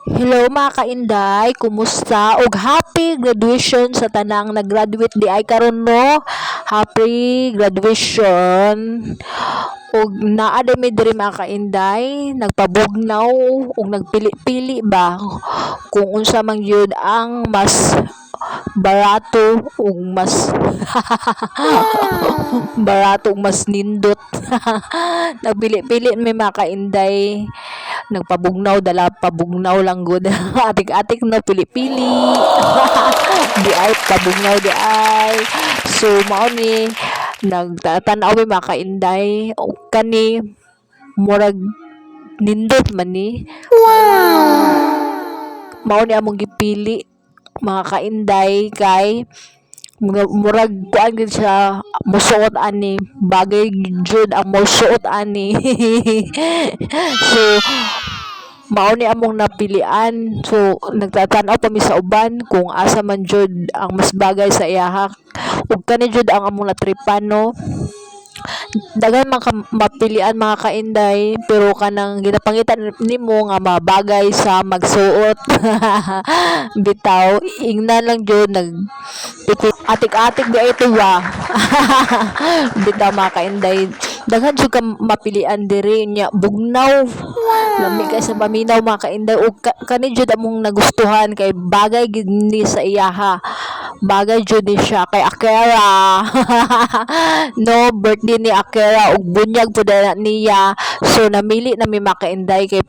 Hello mga kainday, kumusta? Og happy graduation sa tanang nag-graduate di ay karon no. Happy graduation. Og naa day mi diri mga kainday, nagpabugnaw og nagpili-pili ba kung unsa man gyud ang mas barato ug mas barato ug mas nindot. Nagpili-pili mi mga kainday, nagpabugnaw dala pabugnaw lang gud. Atik-atik no pili-pili. Di ay pabugnaw di ay. So mao ni nagtatan-aw mi mga kainday og kani murag nindot man ni. Mao ni among gipili mga kainday kay murag kuan gid siya mosuot ani bagay jud ang mosuot ani. So mao ni among napilian. So nagtatanaw pa mi sa uban kung asa man jud ang mas bagay sa iyaha ug kani jud ang among natripan no. Daghan man ka mapilian mga kainday pero kanang ginapangitan nimo nga mabagay sa magsuot. Bitaw ingnan lang jud atik-atik di ay tuwa. Bitaw mga kainday daghan jud ka mapilian diri nya bugnaw. Lami kay sa paminaw mga kainday ug kani jud among nagustuhan kay bagay gid ni sa iyaha. Bagay jud ni siya kay Akira. No, birthday ni Akira ug bunyag pud na niya. So namili na mi mga kainday kay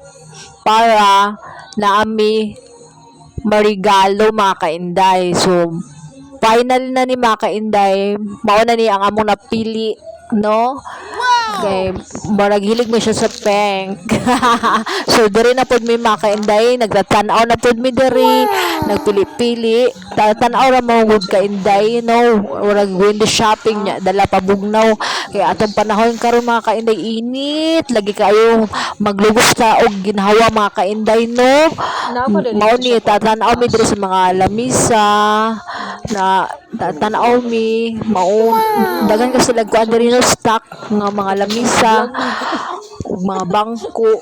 para naami marigalo mga kainday. So final na ni mga kainday, mao na ni ang among napili no. Kay murag hilig mo siya sa pink. So diri na pod mi mga kainday, nagtatan-aw na pod mi diri, nagpili-pili, tan-aw ra mo gud kainday no. Murag window shopping nya dala pabugnaw kay atong panahon karon mga kainday init lagi kayo maglugos ka og ginhawa mga kainday no. Mao ni tatan-aw mi diri sa mga lamisa na tatan-aw mi mao daghan kasi kuan diri no stock nga mga lamisa ug mga bangko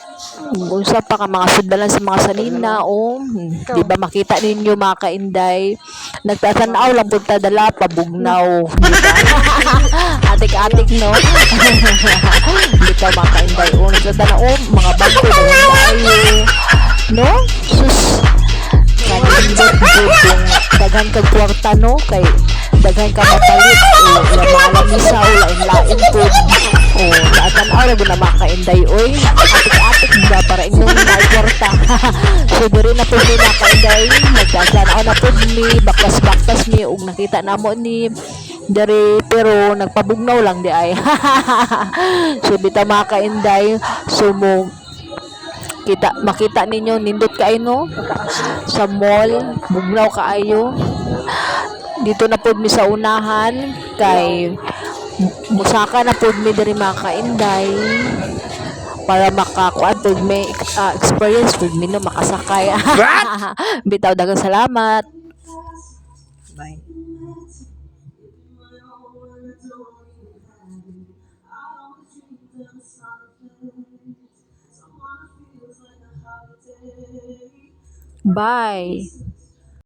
ug unsa pa ka mga sudlanan sa mga sanina o di ba makita ninyo mga kainday nagtatan-aw lang pud ta dala pabugnaw di ba. Atik-atik no. Bitaw mga kainday o nagtatan-aw mga bangko daghan kaayo no. Sus kanindot jud kung daghan kag kwarta no kay daghan ka mapalit o mga lamisa o lain-lain pud o tatan-aw ra na makainday oy atik-atik ba para inyong naikwarta. So diri na pud mi makainday nagtatan-aw na pud mi baktas-baktas mi ug nakita namo ni diri pero nagpabugnaw lang di ay. So bitaw makainday so mo makita ninyo nindot kaayo no sa mall bugnaw kaayo dito na pod mi sa unahan kay musaka na pod mi diri mga kainday para makakuan pod may experience pod mi no makasakay. Bitaw daghang salamat. Bye. Bye.